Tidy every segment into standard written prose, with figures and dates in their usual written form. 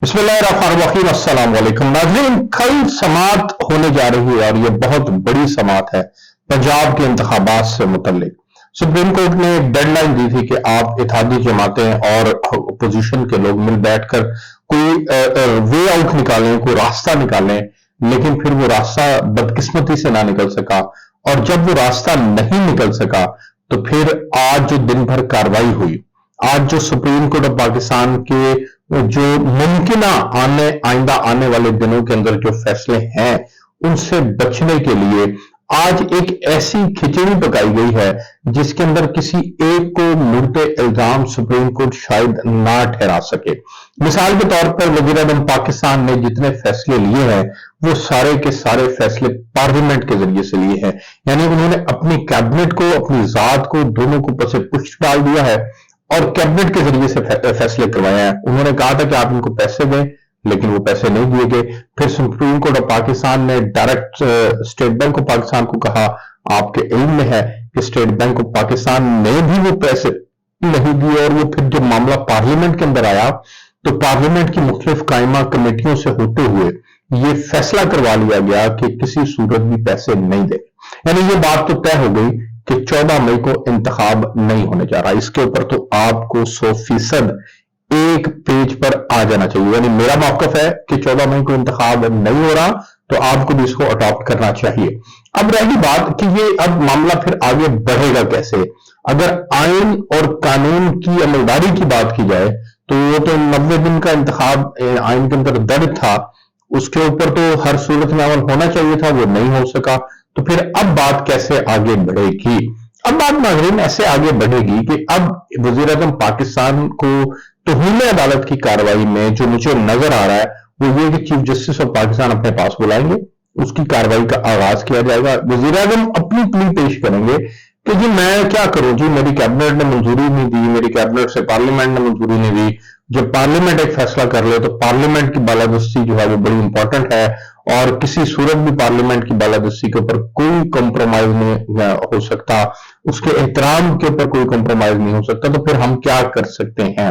बिस्मिल्लाहिर्रहमानिर्रहीम। अस्सलाम वालेकुम नाज़रीन, कल समात होने जा रही है और ये बहुत बड़ी समात है पंजाब के इंतखाबात से मुतल्लिक। सुप्रीम कोर्ट ने डेडलाइन दी थी कि आप इत्तेहादी जमातें और अपोजिशन के लोग मिल बैठकर कोई वे आउट निकालें, कोई रास्ता निकालें, लेकिन फिर वो रास्ता बदकिस्मती से ना निकल सका। और जब वो रास्ता नहीं निकल सका तो फिर आज जो दिन भर कार्रवाई हुई, आज जो सुप्रीम कोर्ट ऑफ पाकिस्तान के जो मुमकिन आइंदा आने वाले दिनों के अंदर जो फैसले हैं उनसे बचने के लिए आज एक ऐसी खिचड़ी पकाई गई है जिसके अंदर किसी एक को मुर्दे इल्जाम सुप्रीम कोर्ट शायद ना ठहरा सके। मिसाल के तौर पर वज़ीर आज़म पाकिस्तान ने जितने फैसले लिए हैं वो सारे के सारे फैसले पार्लियामेंट के जरिए से लिए हैं, यानी उन्होंने अपनी कैबिनेट को, अपनी जात को, दोनों को ऊपर से पुष्ट डाल दिया है और कैबिनेट के जरिए से फैसले करवाए हैं। उन्होंने कहा था कि आप इनको पैसे दें, लेकिन वो पैसे नहीं दिए गए। फिर सुप्रीम कोर्ट ऑफ पाकिस्तान ने direct state bank of Pakistan को कहा, आपके इल्म में है कि स्टेट बैंक ऑफ पाकिस्तान ने भी वो पैसे नहीं दिए। और वो फिर जब मामला पार्लियामेंट के अंदर आया तो पार्लियामेंट की मुख्तलिफ कायमा कमेटियों से होते हुए ये फैसला करवा लिया गया कि किसी सूरत भी पैसे नहीं दे, यानी ये बात तो तय हो गई कि 14 मई को इंतखाब नहीं होने जा रहा। इसके ऊपर तो आपको 100% एक पेज पर आ जाना चाहिए, यानी मेरा मौकफ है कि 14 मई को इंतखाब नहीं हो रहा तो आपको भी इसको अडॉप्ट करना चाहिए। अब रही बात कि ये अब मामला फिर आगे बढ़ेगा कैसे। अगर आइन और कानून की अमलदारी की बात की जाए तो वो तो 90 दिन का इंतखाब आइन के अंदर दर्ज था, उसके ऊपर तो हर सूरत में अमल होना चाहिए था, वो नहीं हो सका। तो फिर अब बात कैसे आगे बढ़ेगी? अब बात नाज़रीन ऐसे आगे बढ़ेगी कि अब वज़ीर आज़म पाकिस्तान को तौहीन अदालत की कार्रवाई में जो मुझे नजर आ रहा है वो ये कि चीफ जस्टिस ऑफ पाकिस्तान अपने पास बुलाएंगे, उसकी कार्रवाई का आगाज किया जाएगा। वज़ीर आज़म अपनी प्ली पेश करेंगे कि जी मैं क्या करूं, जी मेरी कैबिनेट ने मंजूरी नहीं दी, मेरी कैबिनेट से पार्लियामेंट ने मंजूरी नहीं दी। जब पार्लियामेंट एक फैसला कर ले तो पार्लियामेंट की बालादस्ती जो है वो बड़ी इंपॉर्टेंट है और किसी सूरत भी पार्लियामेंट की बालादस्ती के ऊपर कोई कॉम्प्रोमाइज नहीं हो सकता, उसके एहतराम के ऊपर कोई कॉम्प्रोमाइज नहीं हो सकता। तो फिर हम क्या कर सकते हैं?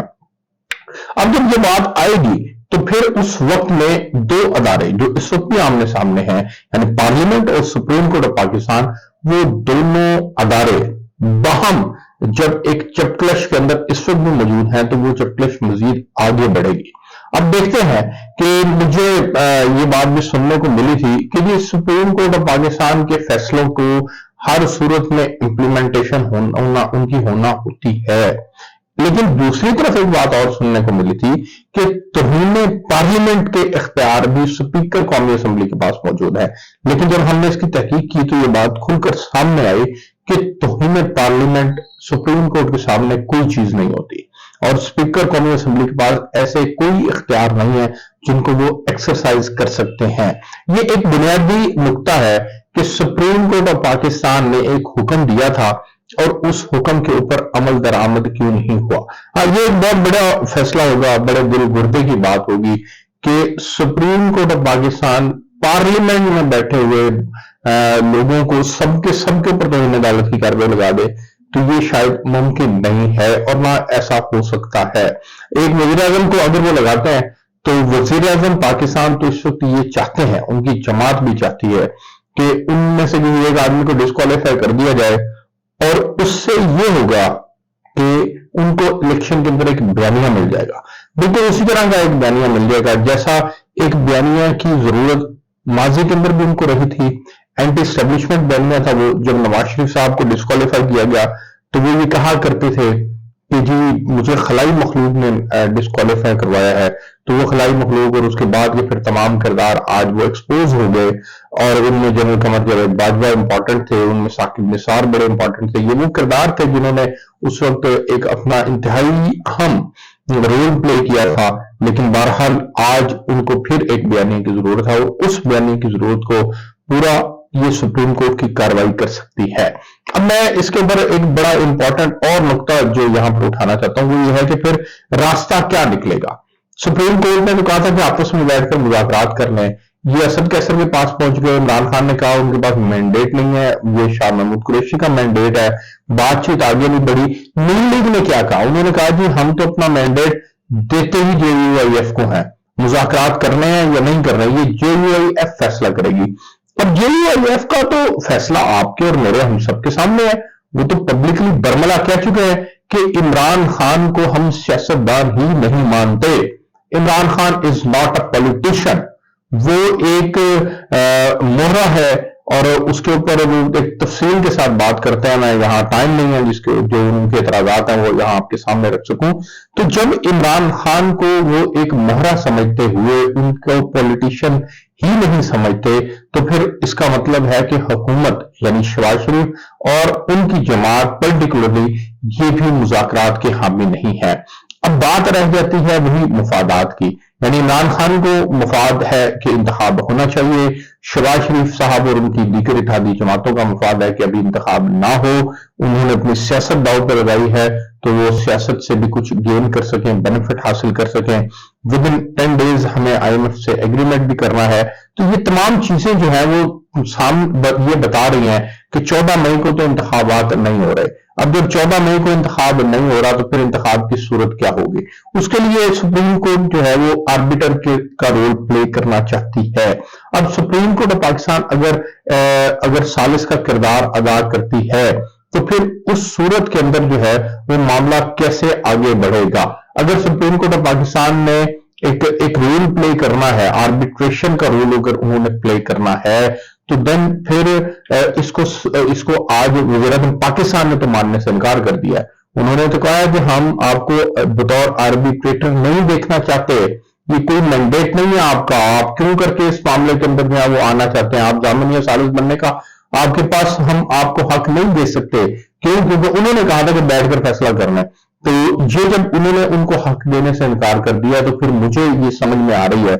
अब जब ये बात आएगी तो फिर उस वक्त में दो अदारे जो इस वक्त भी आमने सामने हैं, यानी पार्लियामेंट और सुप्रीम कोर्ट ऑफ पाकिस्तान, वो दोनों अदारे बाहम जब एक चपकलश के अंदर इस वक्त भी मौजूद हैं तो वो चपकलश मजीद आगे बढ़ेगी। अब देखते हैं कि मुझे ये बात भी सुनने को मिली थी कि ये सुप्रीम कोर्ट ऑफ पाकिस्तान के फैसलों को हर सूरत में इंप्लीमेंटेशन उनकी होना होती है, लेकिन दूसरी तरफ एक बात और सुनने को मिली थी कि तौहीन पार्लियामेंट के इख्तियार भी स्पीकर कौमी असेंबली के पास मौजूद है। लेकिन जब हमने इसकी तहकीक की तो ये बात खुलकर सामने आई कि तौहीन पार्लियामेंट सुप्रीम कोर्ट के सामने कोई चीज नहीं होती और स्पीकर कौमी असेंबली के पास ऐसे कोई इख्तियार नहीं है जिनको वो एक्सरसाइज कर सकते हैं। ये एक बुनियादी नुक्ता है कि सुप्रीम कोर्ट ऑफ पाकिस्तान ने एक हुक्म दिया था और उस हुक्म के ऊपर अमल दरामद क्यों नहीं हुआ। ये एक बहुत बड़ा फैसला होगा, बड़े दिल गुर्दे की बात होगी कि supreme court of Pakistan parliament में बैठे हुए लोगों को सबके ऊपर तौहीन अदालत की कार्रवाई लगा दे, तो ये शायद मुमकिन नहीं है और ना ऐसा हो सकता है। एक वज़ीर आज़म को अगर वो लगाते हैं तो वज़ीर आज़म पाकिस्तान तो इस वक्त ये चाहते हैं, उनकी जमात भी चाहती है कि उनमें से किसी एक आदमी को डिस्क्वालीफाई कर दिया जाए और उससे ये होगा कि उनको इलेक्शन के अंदर एक बयानिया मिल जाएगा, बिल्कुल उसी तरह का एक बयानिया मिल जाएगा जैसा एक बयानिया की जरूरत माजी के अंदर भी उनको रही थी। एंटी स्टेब्लिशमेंट बयानिया था वो, जब नवाज शरीफ साहब को डिस्क्वालीफाई किया गया तो वो ये कहा करते थे कि जी मुझे खलाई मखलूक ने डिस्क्वालीफाई करवाया है। तो वो खलाई मखलूक और उसके बाद के फिर तमाम किरदार आज वो एक्सपोज हो गए और उनमें जनरल कमर जावेद बाजवा इंपॉर्टेंट थे, उनमें साकिब निसार बड़े इंपॉर्टेंट थे। ये वो किरदार थे जिन्होंने उस वक्त एक अपना इंतहाई अहम रोल प्ले किया था, लेकिन बहरहाल आज उनको फिर एक बयानी की जरूरत है और उस बयानी की जरूरत को पूरा ये सुप्रीम कोर्ट की कार्रवाई कर सकती है। अब मैं इसके ऊपर एक बड़ा इंपॉर्टेंट और नुकता जो यहां पर उठाना चाहता हूं वो ये है कि फिर रास्ता क्या निकलेगा। सुप्रीम कोर्ट ने तो कहा था कि आपस में बैठकर मुज़ाकरात कर लें, ये असद कैसर के पास पहुंच गए। इमरान खान ने कहा उनके पास मैंडेट नहीं है, ये शाह महमूद कुरैशी का मैंडेट है। बातचीत आगे नहीं बढ़ी। नून लीग ने क्या कहा, उन्होंने कहा जी हम तो अपना मैंडेट देते ही JUIF को हैं, مذاکرات کرنے ہیں یا نہیں کرنے، یہ JUIF فیصلہ کرے گی۔ اب JUIF کا تو فیصلہ آپ کے اور میرے ہم سب کے سامنے ہے، وہ تو پبلکلی برملا کہہ چکے ہیں کہ عمران خان کو ہم سیاستدان ہی نہیں مانتے۔ Imran Khan is not a politician, وہ ایک مہرہ ہے، اور اس کے اوپر وہ ایک تفصیل کے ساتھ بات کرتے ہیں۔ میں یہاں ٹائم نہیں ہے جس کے جو ان کے اعتراضات ہیں وہ یہاں آپ کے سامنے رکھ سکوں۔ تو جب عمران خان کو وہ ایک مہرہ سمجھتے ہوئے ان کو پولیٹیشین ہی نہیں سمجھتے، تو پھر اس کا مطلب ہے کہ حکومت یعنی شہباز شریف اور ان کی جماعت پرٹیکولرلی یہ بھی مذاکرات کے حامی نہیں ہے۔ اب بات رہ جاتی ہے وہی مفادات کی، یعنی عمران خان کو مفاد ہے کہ انتخاب ہونا چاہیے، شہباز شریف صاحب اور ان کی دیگر اتحادی جماعتوں کا مفاد ہے کہ ابھی انتخاب نہ ہو، انہوں نے اپنی سیاست داؤ پر لگائی ہے تو وہ سیاست سے بھی کچھ گین کر سکیں، بینیفٹ حاصل کر سکیں۔ ود ان 10 days ہمیں IMF سے ایگریمنٹ بھی کرنا ہے۔ تو یہ تمام چیزیں جو ہیں وہ یہ بتا رہی ہیں کہ 14 مئی کو تو انتخابات نہیں ہو رہے۔ اب جب 14 مئی کو انتخاب نہیں ہو رہا تو پھر انتخاب کی صورت کیا ہوگی؟ اس کے لیے سپریم کورٹ جو ہے وہ آربیٹر کا رول پلے کرنا چاہتی ہے۔ اب سپریم کورٹ آف پاکستان اگر ثالث کا کردار ادا کرتی ہے تو پھر اس صورت کے اندر جو ہے وہ معاملہ کیسے آگے بڑھے گا؟ اگر سپریم کورٹ آف پاکستان نے ایک رول پلے کرنا ہے، آربیٹریشن کا رول اگر انہوں نے پلے کرنا ہے، تو دین پھر اس کو آج وزیراعظم پاکستان نے تو ماننے سے انکار کر دیا ہے۔ انہوں نے تو کہا ہے کہ ہم آپ کو بطور آربیٹریٹر نہیں دیکھنا چاہتے، یہ کوئی مینڈیٹ نہیں ہے آپ کا، آپ کیوں کر کے اس معاملے کے اندر جو ہے وہ آنا چاہتے ہیں؟ آپ ضامن یا ثالث بننے کا آپ کے پاس ہم آپ کو حق نہیں دے سکتے، کیونکہ انہوں نے کہا تھا کہ بیٹھ کر فیصلہ کرنا ہے۔ تو یہ جب انہوں نے ان کو حق دینے سے انکار کر دیا تو پھر مجھے یہ سمجھ میں آ رہی ہے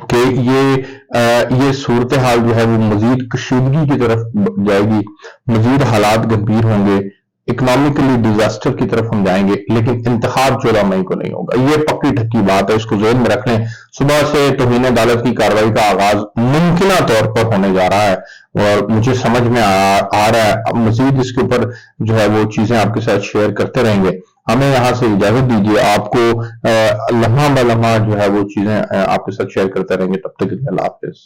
کہ یہ صورتحال جو ہے وہ مزید کشیدگی کی طرف جائے گی، مزید حالات گمبھیر ہوں گے، اکنامکلی ڈیزاسٹر کی طرف ہم جائیں گے، لیکن انتخاب 14 مئی کو نہیں ہوگا۔ یہ پکی ٹھکی بات ہے، اس کو ذہن میں رکھ لیں۔ صبح سے توہین عدالت کی کارروائی کا آغاز ممکنہ طور پر ہونے جا رہا ہے اور مجھے سمجھ میں آ رہا ہے اب مزید اس کے اوپر جو ہے وہ چیزیں آپ کے ساتھ شیئر کرتے رہیں گے۔ ہمیں یہاں سے اجازت دیجیے، آپ کو لمحہ بہ لمحہ جو ہے وہ چیزیں آپ کے ساتھ شیئر کرتے رہیں گے۔ تب تک کے لیے اللہ حافظ۔